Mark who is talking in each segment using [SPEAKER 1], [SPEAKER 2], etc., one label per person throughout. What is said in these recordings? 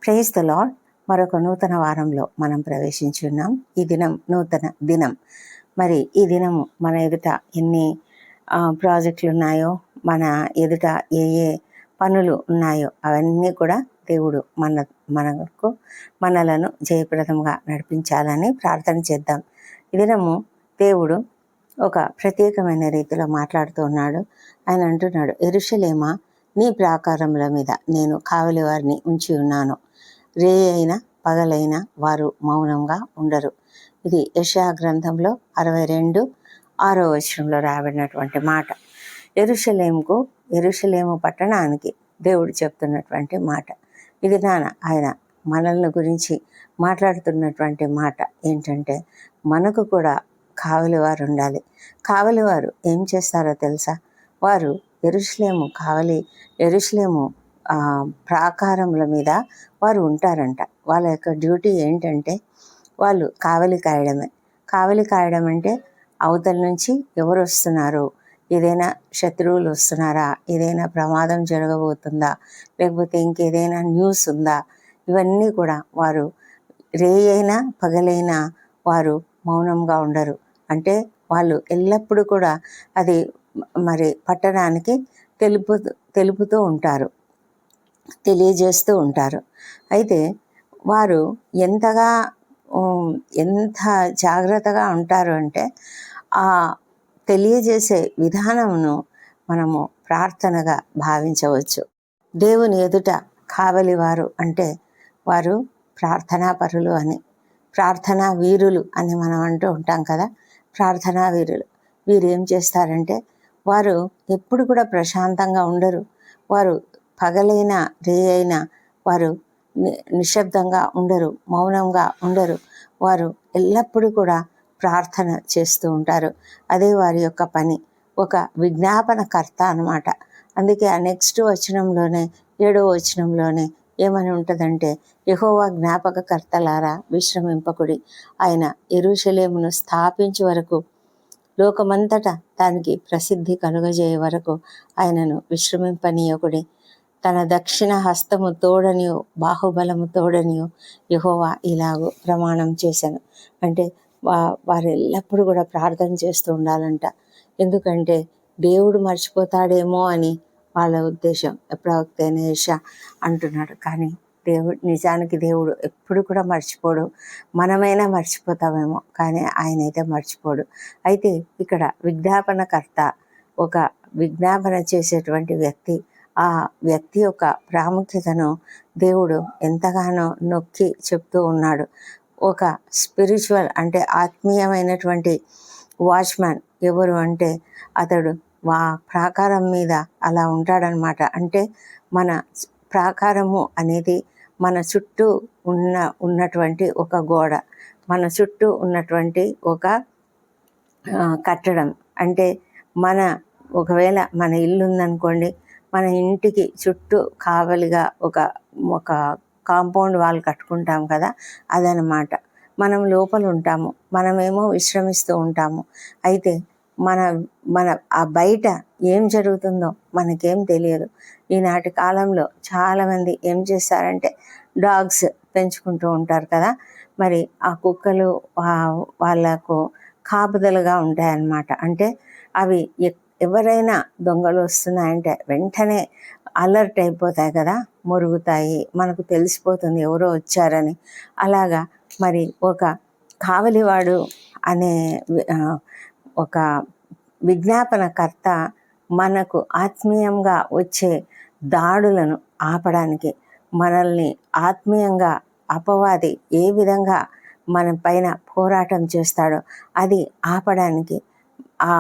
[SPEAKER 1] Praise the lord. మరొక నూతన వారంలో మనం ప్రవేశించున్నాం. ఈ దినం నూతన దినం. మరి ఈ దినము మన ఎదుట ఎన్ని ప్రాజెక్టులు ఉన్నాయో, మన ఎదుట ఏ ఏ పనులు ఉన్నాయో అవన్నీ కూడా దేవుడు మనలను జయప్రదంగా నడిపించాలని ప్రార్థన చేద్దాం. ఈ దినము దేవుడు ఒక ప్రత్యేకమైన రీతిలో మాట్లాడుతూ ఉన్నాడు. ఆయన అంటున్నాడు, యెరూషలేమా, నీ ప్రాకారముల మీద నేను కావలి వారిని ఉంచి ఉన్నాను. రే అయినా పగలైనా వారు మౌనంగా ఉండరు. ఇది యెషయా గ్రంథంలో 62:6 రాబడినటువంటి మాట. యెరూషలేము పట్టణానికి దేవుడు చెప్తున్నటువంటి మాట. ఇది ఆయన మనల్ని గురించి మాట్లాడుతున్నటువంటి మాట ఏంటంటే, మనకు కూడా కావలివారు ఉండాలి. కావలివారు ఏం చేస్తారో తెలుసా? వారు యెరూషలేము ప్రాకారముల మీద వారు ఉంటారంట. వాళ్ళ యొక్క డ్యూటీ ఏంటంటే, వాళ్ళు కావలి కాయడమే. కావలి కాయడం అంటే అవతల నుంచి ఎవరు వస్తున్నారు, ఏదైనా శత్రువులు వస్తున్నారా, ఏదైనా ప్రమాదం జరగబోతుందా, లేకపోతే ఇంకేదైనా న్యూస్ ఉందా, ఇవన్నీ కూడా వారు రే అయినా పగలైనా వారు మౌనంగా ఉండరు. అంటే వాళ్ళు ఎల్లప్పుడూ కూడా అది మరి పట్టణానికి తెలుపుతూ ఉంటారు, తెలియజేస్తూ ఉంటారు. అయితే వారు ఎంత జాగ్రత్తగా ఉంటారు అంటే, ఆ తెలియజేసే విధానమును మనము ప్రార్థనగా భావించవచ్చు. దేవుని ఎదుట కావలివారు అంటే వారు ప్రార్థనా పరులు అని, ప్రార్థనా వీరులు అని మనం అంటూ ఉంటాం కదా. ప్రార్థనా వీరులు వీరు ఏం చేస్తారంటే, వారు ఎప్పుడు కూడా ప్రశాంతంగా ఉండరు. వారు పగలైనా రే అయినా వారు నిశ్శబ్దంగా ఉండరు, మౌనంగా ఉండరు. వారు ఎల్లప్పుడూ కూడా ప్రార్థన చేస్తూ ఉంటారు. అదే వారి యొక్క పని. ఒక విజ్ఞాపనకర్త అన్నమాట. అందుకే ఆ నెక్స్ట్ వచనంలోనే, 7వ వచనంలోనే ఏమని ఉంటుందంటే, యెహోవా జ్ఞాపకకర్తలారా విశ్రమింపకుడి, ఆయన యెరూషలేమును స్థాపించే వరకు, లోకమంతటా దానికి ప్రసిద్ధి కలుగజేయ వరకు ఆయనను విశ్రమింపనీయకుడి. తన దక్షిణ హస్తము తోడనియో బాహుబలము తోడనియో యెహోవా ఇలాగూ ప్రమాణం చేశాను. అంటే వారు ఎల్లప్పుడూ కూడా ప్రార్థన చేస్తూ ఉండాలంట. ఎందుకంటే దేవుడు మర్చిపోతాడేమో అని వాళ్ళ ఉద్దేశం. ప్రవక్త అయిన యెషయా అంటున్నాడు. కానీ నిజానికి దేవుడు ఎప్పుడు కూడా మర్చిపోడు. మనమైనా మర్చిపోతామేమో, కానీ ఆయన అయితే మర్చిపోడు. అయితే ఇక్కడ విజ్ఞాపనకర్త, ఒక విజ్ఞాపన చేసేటువంటి వ్యక్తి, ఆ వ్యక్తి యొక్క ప్రాముఖ్యతను దేవుడు ఎంతగానో నొక్కి చెప్తూ ఉన్నాడు. ఒక స్పిరిచువల్ అంటే ఆత్మీయమైనటువంటి వాచ్మ్యాన్ ఎవరు అంటే, అతడు ప్రాకారం మీద అలా ఉంటాడనమాట. అంటే మన ప్రాకారము అనేది మన చుట్టూ ఉన్నటువంటి ఒక గోడ, మన చుట్టూ ఉన్నటువంటి ఒక కట్టడం. అంటే ఒకవేళ మన ఇల్లు ఉందనుకోండి, మన ఇంటికి చుట్టూ కావలిగా ఒక కాంపౌండ్ వాల్ కట్టుకుంటాం కదా, అదనమాట. మనం లోపల ఉంటాము, మనమేమో విశ్రమిస్తూ ఉంటాము. అయితే మన ఆ బయట ఏం జరుగుతుందో మనకేం తెలియదు. ఈనాటి కాలంలో చాలామంది ఏం చేస్తారంటే, డాగ్స్ పెంచుకుంటూ ఉంటారు కదా. మరి ఆ కుక్కలు వాళ్ళకు కాపుదలుగా ఉంటాయన్నమాట. అంటే అవి ఎవరైనా దొంగలు వస్తున్నాయంటే వెంటనే అలర్ట్ అయిపోతాయి కదా, మొరుగుతాయి, మనకు తెలిసిపోతుంది ఎవరో వచ్చారని. అలాగా మరి ఒక కావలివాడు అనే ఒక విజ్ఞాపనకర్త మనకు ఆత్మీయంగా వచ్చే దాడులను ఆపడానికి, మనల్ని ఆత్మీయంగా అపవాది ఏ విధంగా మన పైన పోరాటం చేస్తాడో అది ఆపడానికి ఆ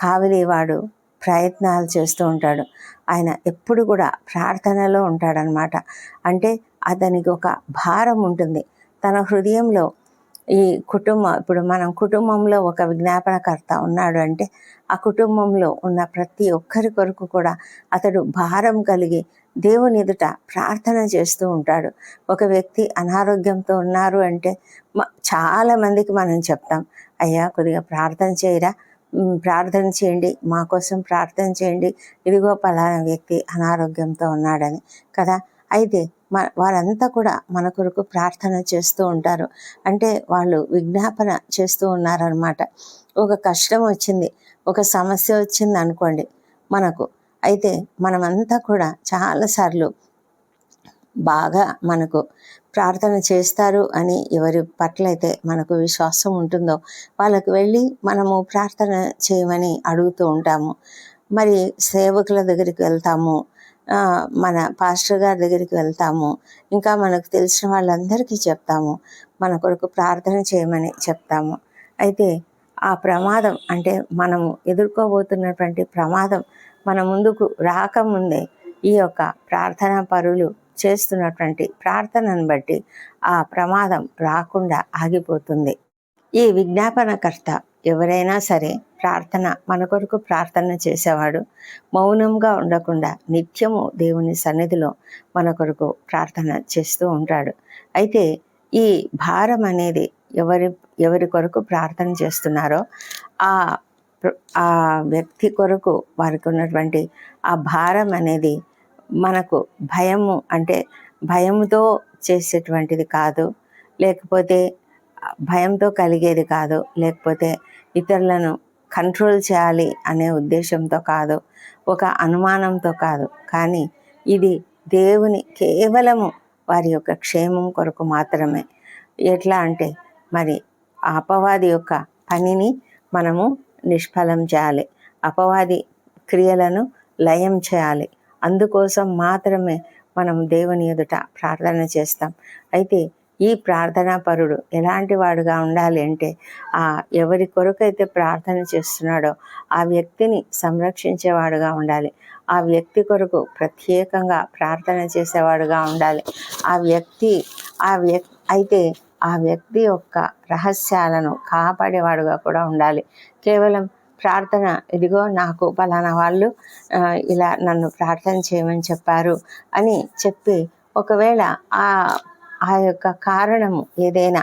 [SPEAKER 1] కావలివాడు ప్రయత్నాలు చేస్తూ ఉంటాడు. ఆయన ఎప్పుడు కూడా ప్రార్థనలో ఉంటాడనమాట. అంటే అతనికి ఒక భారం ఉంటుంది తన హృదయంలో. ఇప్పుడు మనం కుటుంబంలో ఒక విజ్ఞాపనకర్త ఉన్నాడు అంటే, ఆ కుటుంబంలో ఉన్న ప్రతి ఒక్కరి కొరకు కూడా అతడు భారం కలిగి దేవుని ఎదుట ప్రార్థన చేస్తూ ఉంటాడు. ఒక వ్యక్తి అనారోగ్యంతో ఉన్నారు అంటే చాలామందికి మనం చెప్తాం, అయ్యా కొద్దిగా ప్రార్థన చేయరా, ప్రార్థన చేయండి, మా కోసం ప్రార్థన చేయండి, ఇదిగో పలానా వ్యక్తి అనారోగ్యంతో ఉన్నాడని కదా. అయితే వారంతా కూడా మన కొరకు ప్రార్థన చేస్తూ ఉంటారు. అంటే వాళ్ళు విజ్ఞాపన చేస్తూ ఉన్నారనమాట. ఒక కష్టం వచ్చింది, ఒక సమస్య వచ్చింది అనుకోండి మనకు. అయితే మనమంతా కూడా చాలాసార్లు బాగా మనకు ప్రార్థన చేస్తారు అని ఎవరి పట్ల అయితే మనకు విశ్వాసం ఉంటుందో వాళ్ళకు వెళ్ళి మనము ప్రార్థన చేయమని అడుగుతూ ఉంటాము. మరి సేవకుల దగ్గరికి వెళ్తాము, మన పాస్టర్ గారి దగ్గరికి వెళ్తాము, ఇంకా మనకు తెలిసిన వాళ్ళందరికీ చెప్తాము, మన కొరకు ప్రార్థన చేయమని చెప్తాము. అయితే ఆ ప్రమాదం అంటే మనము ఎదుర్కోబోతున్నటువంటి ప్రమాదం మన ముందుకు రాకముందే ఈ యొక్క ప్రార్థనా పరులు చేస్తున్నటువంటి ప్రార్థనను బట్టి ఆ ప్రమాదం రాకుండా ఆగిపోతుంది. ఈ విజ్ఞాపనకర్త ఎవరైనా సరే మన కొరకు ప్రార్థన చేసేవాడు మౌనంగా ఉండకుండా నిత్యము దేవుని సన్నిధిలో మన కొరకు ప్రార్థన చేస్తూ ఉంటాడు. అయితే ఈ భారం అనేది ఎవరి కొరకు ప్రార్థన చేస్తున్నారో ఆ ఆ వ్యక్తి కొరకు వారికి ఉన్నటువంటి ఆ భారం అనేది మనకు భయము అంటే భయముతో చేసేటువంటిది కాదు, లేకపోతే భయంతో కలిగేది కాదు, లేకపోతే ఇతరులను కంట్రోల్ చేయాలి అనే ఉద్దేశంతో కాదు, ఒక అనుమానంతో కాదు, కానీ ఇది దేవుని కేవలము వారి యొక్క క్షేమం కొరకు మాత్రమే. ఎట్లా అంటే మరి అపవాది యొక్క పనిని మనము నిష్ఫలం చేయాలి, అపవాది క్రియలను లయం చేయాలి. అందుకోసం మాత్రమే మనం దేవుని ఎదుట ప్రార్థన చేస్తాం. అయితే ఈ ప్రార్థనా పరుడు ఎలాంటి వాడుగా ఉండాలి అంటే ఎవరి కొరకైతే ప్రార్థన చేస్తున్నాడో ఆ వ్యక్తిని సంరక్షించేవాడుగా ఉండాలి, ఆ వ్యక్తి కొరకు ప్రత్యేకంగా ప్రార్థన చేసేవాడుగా ఉండాలి. అయితే ఆ వ్యక్తి యొక్క రహస్యాలను కాపాడేవాడుగా కూడా ఉండాలి. కేవలం ప్రార్థన, ఇదిగో నాకు పలానా వాళ్ళు ఇలా నన్ను ప్రార్థన చేయమని చెప్పారు అని చెప్పి ఒకవేళ ఆ యొక్క కారణము ఏదైనా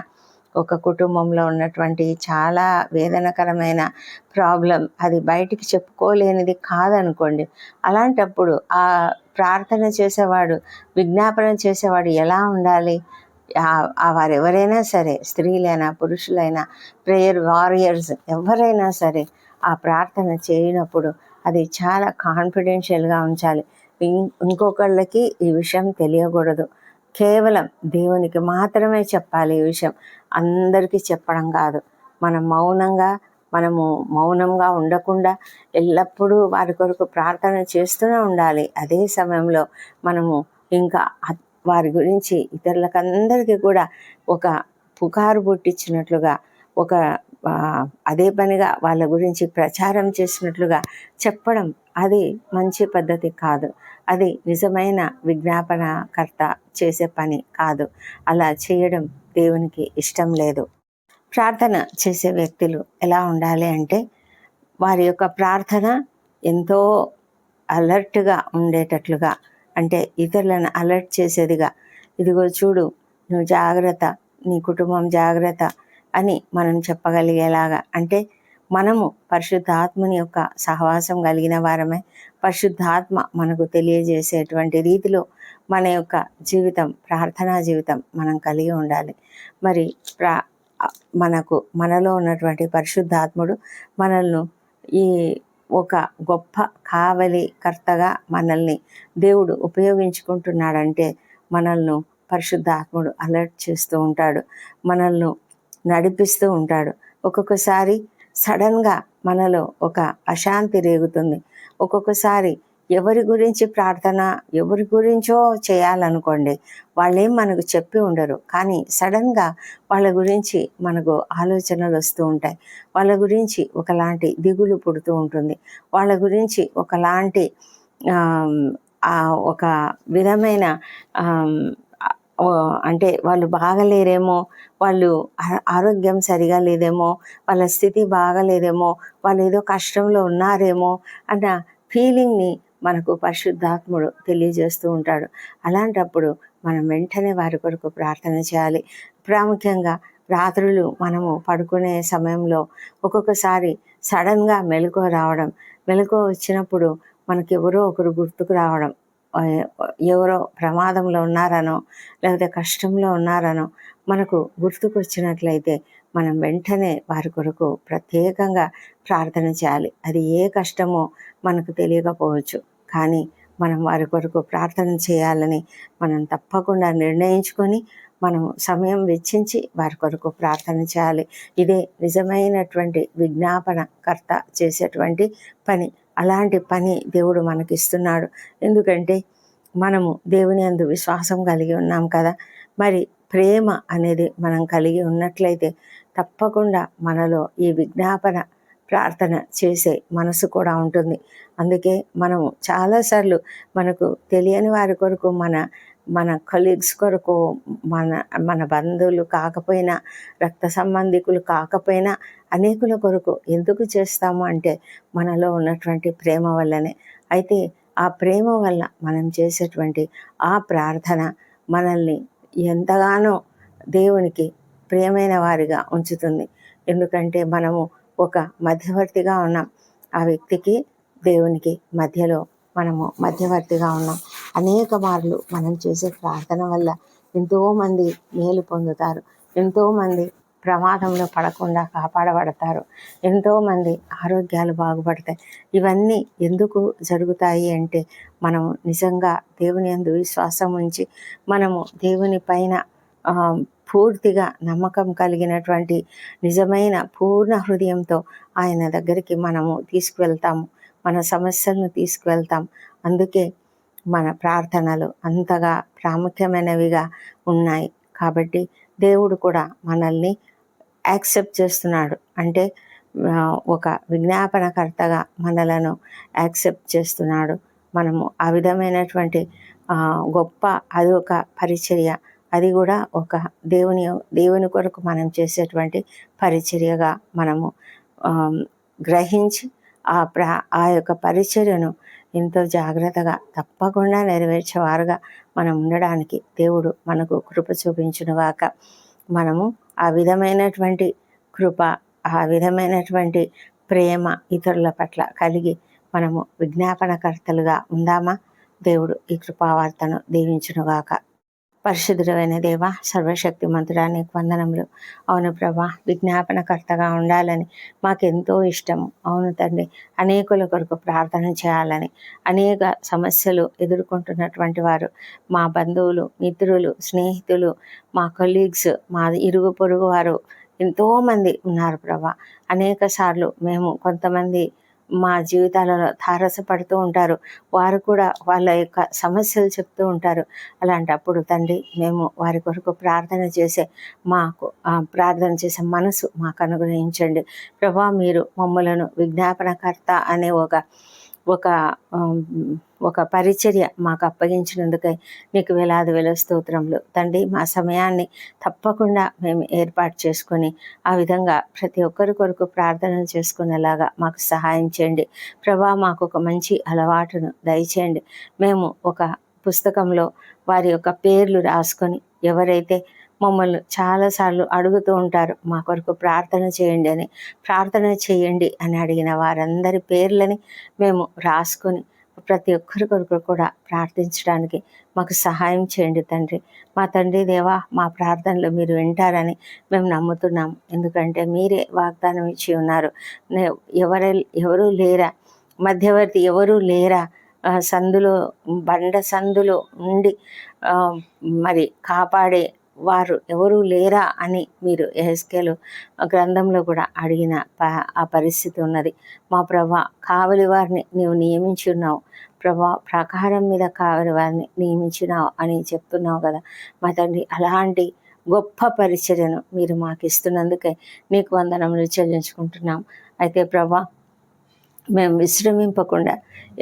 [SPEAKER 1] ఒక కుటుంబంలో ఉన్నటువంటి చాలా వేదనకరమైన ప్రాబ్లం అది బయటికి చెప్పుకోలేనిది కాదనుకోండి, అలాంటప్పుడు ఆ ప్రార్థన చేసేవాడు, విజ్ఞాపన చేసేవాడు ఎలా ఉండాలి? వారెవరైనా సరే, స్త్రీలైనా పురుషులైనా, ప్రేయర్ వారియర్స్ ఎవరైనా సరే ఆ ప్రార్థన చేయనప్పుడు అది చాలా కాన్ఫిడెన్షియల్గా ఉంచాలి. ఇంకొకళ్ళకి ఈ విషయం తెలియకూడదు, కేవలం దేవునికి మాత్రమే చెప్పాలి. ఈ విషయం అందరికీ చెప్పడం కాదు. మనము మౌనంగా ఉండకుండా ఎల్లప్పుడూ వారి కొరకు ప్రార్థన చేస్తూనే ఉండాలి. అదే సమయంలో మనము ఇంకా వారి గురించి ఇతరులకందరికీ కూడా ఒక పుకారు పుట్టించినట్లుగా, ఒక అదే పనిగా వాళ్ళ గురించి ప్రచారం చేసినట్లుగా చెప్పడం అది మంచి పద్ధతి కాదు. అది నిజమైన విజ్ఞాపనకర్త చేసే పని కాదు. అలా చేయడం దేవునికి ఇష్టం లేదు. ప్రార్థన చేసే వ్యక్తులు ఎలా ఉండాలి అంటే వారి యొక్క ప్రార్థన ఎంతో అలర్ట్గా ఉండేటట్లుగా, అంటే ఇతరులను అలర్ట్ చేసేదిగా, ఇదిగో చూడు నువ్వు జాగ్రత్త, నీ కుటుంబం జాగ్రత్త అని మనం చెప్పగలిగేలాగా, అంటే మనము పరిశుద్ధాత్మని యొక్క సహవాసం కలిగిన వారమే, పరిశుద్ధాత్మ మనకు తెలియజేసేటువంటి రీతిలో మన యొక్క జీవితం, ప్రార్థనా జీవితం మనం కలిగి ఉండాలి. మరి మనలో ఉన్నటువంటి పరిశుద్ధాత్ముడు మనల్ని ఈ ఒక గొప్ప కావలికర్తగా మనల్ని దేవుడు ఉపయోగించుకుంటున్నాడంటే మనల్ని పరిశుద్ధాత్ముడు అలర్ట్ చేస్తూ ఉంటాడు, మనల్ని నడిపిస్తూ ఉంటాడు. ఒక్కొక్కసారి సడన్గా మనలో ఒక అశాంతి రేగుతుంది. ఒక్కొక్కసారి ఎవరి గురించి ప్రార్థన ఎవరి గురించో చేయాలనుకోండి, వాళ్ళేం మనకు చెప్పి ఉండరు, కానీ సడన్గా వాళ్ళ గురించి మనకు ఆలోచనలు వస్తూ ఉంటాయి. వాళ్ళ గురించి ఒకలాంటి దిగులు పుడుతూ ఉంటుంది. వాళ్ళ గురించి ఒకలాంటి ఒక విధమైన అంటే వాళ్ళు బాగలేరేమో, వాళ్ళు ఆరోగ్యం సరిగా లేదేమో, వాళ్ళ స్థితి బాగలేదేమో, వాళ్ళు ఏదో కష్టంలో ఉన్నారేమో అన్న ఫీలింగ్ని మనకు పరిశుద్ధాత్ముడు తెలియజేస్తూ ఉంటాడు. అలాంటప్పుడు మనం వెంటనే వారి కొరకు ప్రార్థన చేయాలి. ప్రాముఖ్యంగా రాత్రులు మనము పడుకునే సమయంలో ఒక్కొక్కసారి సడన్గా మెలకువ రావడం, మెలకువ వచ్చినప్పుడు మనకి ఎవరో ఒకరు గుర్తుకు రావడం, ఎవరో ప్రమాదంలో ఉన్నారనో లేకపోతే కష్టంలో ఉన్నారనో మనకు గుర్తుకొచ్చినట్లయితే మనం వెంటనే వారి కొరకు ప్రత్యేకంగా ప్రార్థన చేయాలి. అది ఏ కష్టమో మనకు తెలియకపోవచ్చు, కానీ మనం వారి కొరకు ప్రార్థన చేయాలని మనం తప్పకుండా నిర్ణయించుకొని మనం సమయం వెచ్చించి వారి కొరకు ప్రార్థన చేయాలి. ఇదే నిజమైనటువంటి విజ్ఞాపనకర్త చేసేటువంటి పని. అలాంటి పని దేవుడు మనకిస్తున్నాడు. ఎందుకంటే మనము దేవుని యందు విశ్వాసం కలిగి ఉన్నాం కదా. మరి ప్రేమ అనేది మనం కలిగి ఉన్నట్లయితే తప్పకుండా మనలో ఈ విజ్ఞాపన ప్రార్థన చేసే మనసు కూడా ఉంటుంది. అందుకే మనము చాలాసార్లు మనకు తెలియని వారి కొరకు మన కొలీగ్స్ కొరకు, మన మన బంధువులు కాకపోయినా, రక్త సంబంధికులు కాకపోయినా అనేకుల కొరకు ఎందుకు చేస్తాము అంటే మనలో ఉన్నటువంటి ప్రేమ వల్లనే. అయితే ఆ ప్రేమ వల్ల మనం చేసేటువంటి ఆ ప్రార్థన మనల్ని ఎంతగానో దేవునికి ప్రియమైన వారిగా ఉంచుతుంది. ఎందుకంటే మనము ఒక మధ్యవర్తిగా ఉన్నాం. ఆ వ్యక్తికి దేవునికి మధ్యలో మనము మధ్యవర్తిగా ఉన్నాం. అనేక మార్లు మనం చేసే ప్రార్థన వల్ల ఎంతోమంది మేలు పొందుతారు, ఎంతోమంది ప్రమాదంలో పడకుండా కాపాడబడతారు, ఎంతోమంది ఆరోగ్యాలు బాగుపడతాయి. ఇవన్నీ ఎందుకు జరుగుతాయి అంటే మనము నిజంగా దేవుని యందు విశ్వాసం ఉంచి మనము దేవుని పైన పూర్తిగా నమ్మకం కలిగినటువంటి నిజమైన పూర్ణ హృదయంతో ఆయన దగ్గరికి మనము తీసుకువెళ్తాము, మన సమస్యలను తీసుకువెళ్తాం. అందుకే మన ప్రార్థనలు అంతగా ప్రాముఖ్యమైనవిగా ఉన్నాయి. కాబట్టి దేవుడు కూడా మనల్ని యాక్సెప్ట్ చేస్తున్నాడు. అంటే ఒక విజ్ఞాపనకర్తగా మనలను యాక్సెప్ట్ చేస్తున్నాడు. మనము ఆ విధమైనటువంటి గొప్ప అది ఒక పరిచర్య. అది కూడా ఒక దేవుని కొరకు మనం చేసేటువంటి పరిచర్యగా మనము గ్రహించి ఆ యొక్క పరిచర్యను ఎంతో జాగ్రత్తగా తప్పకుండా నెరవేర్చేవారుగా మనం ఉండడానికి దేవుడు మనకు కృప చూపించునుగాక. మనము ఆ విధమైనటువంటి కృప, ఆ విధమైనటువంటి ప్రేమ ఇతరుల పట్ల కలిగి మనము విజ్ఞాపనకర్తలుగా ఉందామా? దేవుడు ఈ కృపావార్తను దీవించునుగాక. పరిశుద్ధుడైన దేవ, సర్వశక్తిమంతుడా, నీకు వందనములు. అవును ప్రభా, విజ్ఞాపనకర్తగా ఉండాలని మాకెంతో ఇష్టము. అవును తండ్రి, అనేకుల కొరకు ప్రార్థన చేయాలని, అనేక సమస్యలు ఎదుర్కొంటున్నటువంటి వారు మా బంధువులు, మిత్రులు, స్నేహితులు, మా కొలీగ్స్, మా ఇరుగు పొరుగు వారు ఎంతోమంది ఉన్నారు ప్రభా. అనేక సార్లు మేము కొంతమంది మా జీవితాలలో తారసపడుతూ ఉంటారు. వారు కూడా వాళ్ళ యొక్క సమస్యలు చెప్తూ ఉంటారు. అలాంటప్పుడు తండ్రి, మేము వారి కొరకు ప్రార్థన చేసే మనసు మాకు అనుగ్రహించండి ప్రభా. మీరు మమ్మలను విజ్ఞాపనకర్త అనే ఒక పరిచర్య మాకు అప్పగించినందుకై నీకు వేలాది వేల స్తోత్రములు తండ్రి. మా సమయాన్ని తప్పకుండా మేము ఏర్పాటు చేసుకొని ఆ విధంగా ప్రతి ఒక్కరి కొరకు ప్రార్థనలు చేసుకునేలాగా మాకు సహాయం చేయండి ప్రభా. మాకు ఒక మంచి అలవాటును దయచేయండి. మేము ఒక పుస్తకంలో వారి యొక్క పేర్లు రాసుకొని, ఎవరైతే మమ్మల్ని చాలాసార్లు అడుగుతూ ఉంటారు మా కొరకు ప్రార్థన చేయండి అని అడిగిన వారందరి పేర్లని మేము రాసుకొని ప్రతి ఒక్కరి కొరకు కూడా ప్రార్థించడానికి మాకు సహాయం చేయండి తండ్రి. మా తండ్రి దేవా, మా ప్రార్థనలు మీరు వింటారని మేము నమ్ముతున్నాం. ఎందుకంటే మీరే వాగ్దానం ఇచ్చి ఉన్నారు. ఎవరు లేరా, మధ్యవర్తి ఎవరూ లేరా, బండ సందులో ఉండి మరి కాపాడే వారు ఎవరూ లేరా అని మీరు యెహెజ్కేలు గ్రంథంలో కూడా అడిగిన ఆ పరిస్థితి ఉన్నది. మా ప్రభా, కావలి వారిని నీవు నియమించి ఉన్నావు ప్రభా, ప్రాకారం మీద కావలి వారిని నియమించినావు అని చెప్తున్నావు కదా మా తండ్రి. అలాంటి గొప్ప పరిచర్యను మీరు మాకు ఇస్తున్నందుకే నీకు వందనములు చెల్లించుకుంటున్నాం. అయితే ప్రభా, మేము విశ్రమింపకుండా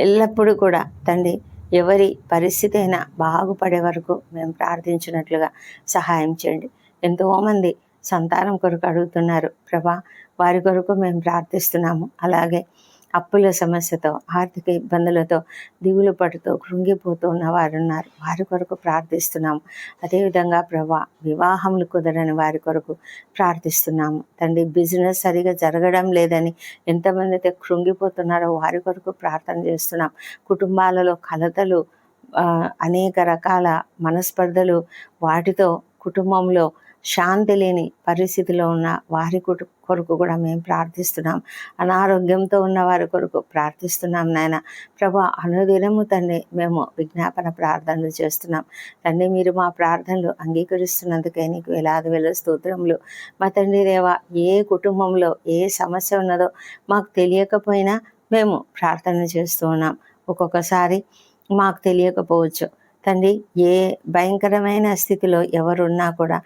[SPEAKER 1] ఎల్లప్పుడూ కూడా తండ్రి, ఎవరి పరిస్థితి అయినా బాగుపడే వరకు మేము ప్రార్థించినట్లుగా సహాయం చేయండి. ఎంతోమంది సంతానం కొరకు అడుగుతున్నారు ప్రభా, వారి కొరకు మేము ప్రార్థిస్తున్నాము. అలాగే అప్పుల సమస్యతో, ఆర్థిక ఇబ్బందులతో, దిగులు పడుతూ కృంగిపోతూ ఉన్న వారు ఉన్నారు, వారి కొరకు ప్రార్థిస్తున్నాము. అదేవిధంగా ప్రభా, వివాహములు కుదరని వారి కొరకు ప్రార్థిస్తున్నాము తండ్రి. బిజినెస్ సరిగా జరగడం లేదని ఎంతమంది అయితే కృంగిపోతున్నారో వారి కొరకు ప్రార్థన చేస్తున్నాం. కుటుంబాలలో కలతలు అనేక రకాల మనస్పర్ధలు, వాటితో కుటుంబంలో శాంతి లేని పరిస్థితిలో ఉన్న వారి కొరకు కూడా మేము ప్రార్థిస్తున్నాం. అనారోగ్యంతో ఉన్న వారి కొరకు ప్రార్థిస్తున్నాం నాయన. ప్రభా, అనుదినము తండ్రి మేము విజ్ఞాపన ప్రార్థనలు చేస్తున్నాం తండ్రి. మీరు మా ప్రార్థనలు అంగీకరిస్తున్నందుకే నీకు వేలాది వేల స్తోత్రములు. మా తండ్రి దేవా, ఏ కుటుంబంలో ఏ సమస్య ఉన్నదో మాకు తెలియకపోయినా మేము ప్రార్థన చేస్తూ ఉన్నాం. ఒక్కొక్కసారి మాకు తెలియకపోవచ్చు తండ్రి. ఏ భయంకరమైన స్థితిలో ఎవరున్నా కూడా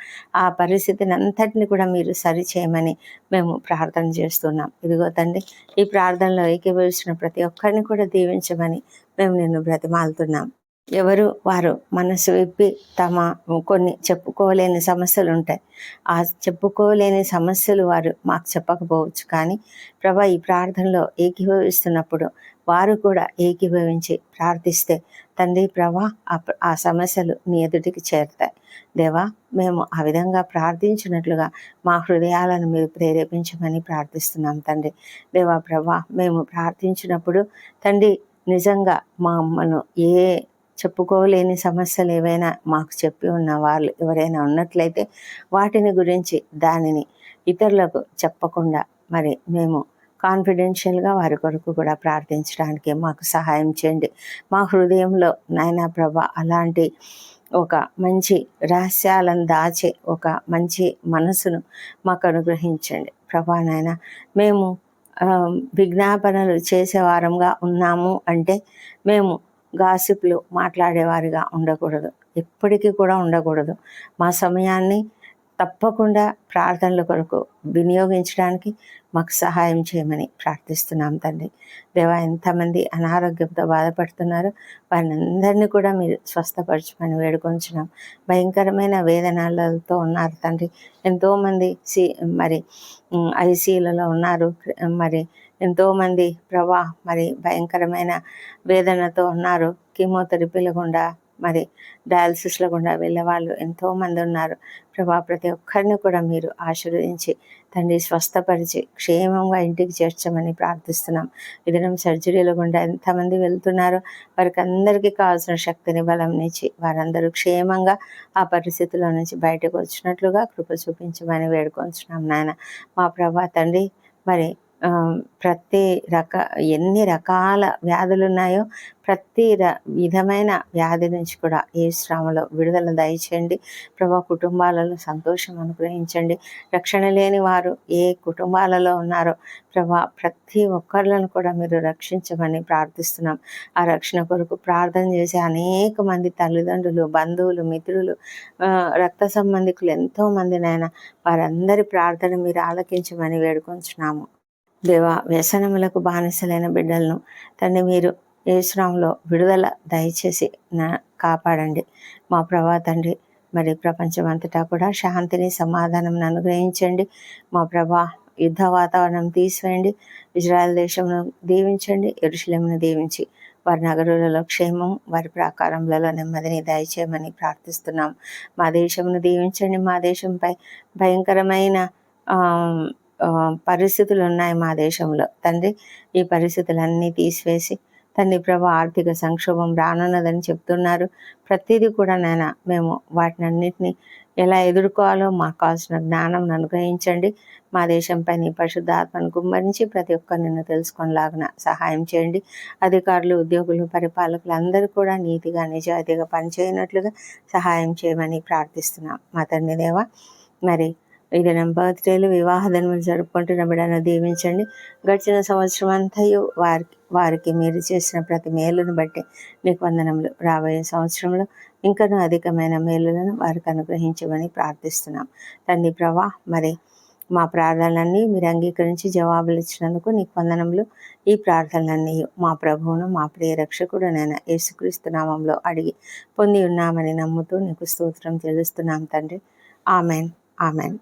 [SPEAKER 1] ఆ పరిస్థితిని అంతటిని కూడా మీరు సరిచేయమని మేము ప్రార్థన చేస్తున్నాం. ఇదిగో తండ్రి, ఈ ప్రార్థనలో ఏకీభవించిన ప్రతి ఒక్కరిని కూడా దీవించమని మేము నిన్ను బ్రతిమాలుతున్నాం. ఎవరు వారు మనసు విప్పి తమ కొన్ని చెప్పుకోలేని సమస్యలు ఉంటాయి. ఆ చెప్పుకోలేని సమస్యలు వారు మాకు చెప్పకపోవచ్చు, కానీ ప్రభా, ఈ ప్రార్థనలో ఏకీభవిస్తున్నప్పుడు వారు కూడా ఏకీభవించి ప్రార్థిస్తే తండ్రి ప్రభా, ఆ సమస్యలు నీ ఎదుటికి చేరుతాయి. దేవా, మేము ఆ విధంగా ప్రార్థించినట్లుగా మా హృదయాలను మీరు ప్రేరేపించమని ప్రార్థిస్తున్నాం తండ్రి. దేవా ప్రభా, మేము ప్రార్థించినప్పుడు తండ్రి నిజంగా మమ్మల్ని చెప్పుకోలేని సమస్యలు ఏవైనా మాకు చెప్పి ఉన్న వాళ్ళు ఎవరైనా ఉన్నట్లయితే వాటిని గురించి దానిని ఇతరులకు చెప్పకుండా మరి మేము కాన్ఫిడెన్షియల్గా వారి కొరకు కూడా ప్రార్థించడానికి మాకు సహాయం చేయండి. మా హృదయంలో నాయనా ప్రభా అలాంటి ఒక మంచి రహస్యాలను దాచే ఒక మంచి మనసును మాకు అనుగ్రహించండి ప్రభా. నాయన, మేము విజ్ఞాపనలు చేసేవారంగా ఉన్నాము అంటే మేము గాసిప్లు మాట్లాడేవారిగా ఉండకూడదు, ఎప్పటికీ కూడా ఉండకూడదు. మా సమయాన్ని తప్పకుండా ప్రార్థనల కొరకు వినియోగించడానికి మాకు సహాయం చేయమని ప్రార్థిస్తున్నాం తండ్రి. దేవా, ఎంతమంది అనారోగ్యంతో బాధపడుతున్నారో వారిని అందరినీ కూడా మీరు స్వస్థపరచమని వేడుకొంచున్నాం. భయంకరమైన వేదనలతో ఉన్నారు తండ్రి. ఎంతోమంది మరి ఐసీయూలలో ఉన్నారు. మరి ఎంతోమంది ప్రభా మరి భయంకరమైన వేదనతో ఉన్నారు. కీమోథెరపీల గుండా మరి డయాలసిస్ల గుండా వెళ్ళే వాళ్ళు ఎంతోమంది ఉన్నారు ప్రభా. ప్రతి ఒక్కరిని కూడా మీరు ఆశీర్వదించి తండ్రి స్వస్థపరిచి క్షేమంగా ఇంటికి చేర్చమని ప్రార్థిస్తున్నాం. ఇదినం సర్జరీల గుండా ఎంతమంది వెళ్తున్నారో వారికి అందరికీ కావాల్సిన శక్తిని బలంనిచ్చి వారందరూ క్షేమంగా ఆ పరిస్థితుల్లో నుంచి బయటకు వచ్చినట్లుగా కృప చూపించమని వేడుకొంచున్నాం నాయన. మా ప్రభా తండ్రి, మరి ఎన్ని రకాల వ్యాధులు ఉన్నాయో ప్రతి విధమైన వ్యాధి నుంచి కూడా ఏ శ్రమలో విడుదల దయచేయండి ప్రభా. కుటుంబాలలో సంతోషం అనుగ్రహించండి. రక్షణ లేని వారు ఏ కుటుంబాలలో ఉన్నారో ప్రభా, ప్రతి ఒక్కరిలను కూడా మీరు రక్షించమని ప్రార్థిస్తున్నాం. ఆ రక్షణ కొరకు ప్రార్థన చేసే అనేక మంది తల్లిదండ్రులు, బంధువులు, మిత్రులు, రక్త సంబంధికులు ఎంతోమంది నాయన, వారందరి ప్రార్థన మీరు ఆలకించమని వేడుకొంచున్నాము. దేవా, వ్యసనములకు బానిసలైన బిడ్డలను తండ్రి మీరు యేసునామములో విడుదల దయచేసి కాపాడండి మా ప్రభా తండ్రి. మరి ప్రపంచమంతటా కూడా శాంతిని, సమాధానం అనుగ్రహించండి మా ప్రభా. యుద్ధ వాతావరణం తీసివేయండి. ఇజ్రాయెల్ దేశమును దీవించండి. యెరూషలేమును దీవించి వారి నగరులలో క్షేమం, వారి ప్రాకారములలో నెమ్మదిని దయచేయమని ప్రార్థిస్తున్నాం. మా దేశమును దీవించండి. మా దేశంపై భయంకరమైన పరిస్థితులు ఉన్నాయి మా దేశంలో తండ్రి. ఈ పరిస్థితులన్నీ తీసివేసి తండ్రి ప్రభా, ఆర్థిక సంక్షోభం రానున్నదని చెప్తున్నారు. ప్రతిదీ కూడా నాయన మేము వాటినన్నిటిని ఎలా ఎదుర్కోవాలో మాకు కావాల్సిన జ్ఞానం అనుగ్రహించండి. మా దేశంపై నీ పరిశుద్ధాత్మను కుమ్మరించి ప్రతి ఒక్కరు నిన్ను తెలుసుకొనిలాగున సహాయం చేయండి. అధికారులు, ఉద్యోగులు, పరిపాలకులు అందరూ కూడా నీతిగా నిజాయితీగా పనిచేయనట్లుగా సహాయం చేయమని ప్రార్థిస్తున్నాం మా తండ్రి దేవా. మరి ఇది నా బర్త్డేలు, వివాహ దినములు జరుపుకుంటున్న బిడ్డను దీవించండి. గడిచిన సంవత్సరం అంతయు వారికి మీరు చేసిన ప్రతి మేలును బట్టి నీకు వందనములు. రాబోయే సంవత్సరంలో ఇంకనూ అధికమైన మేలులను వారికి అనుగ్రహించమని ప్రార్థిస్తున్నాం తండ్రి ప్రభా. మరి మా ప్రార్థనలన్నీ మీరు అంగీకరించి జవాబులు ఇచ్చినందుకు నీకు వందనములు. ఈ ప్రార్థనలన్నీ మా ప్రభువును, మా ప్రియ రక్షకుడు నేను యేసుక్రీస్తు నామంలో అడిగి పొంది ఉన్నామని నమ్ముతూ నీకు స్తోత్రం చెల్లిస్తున్నాం తండ్రి. Amen, amen.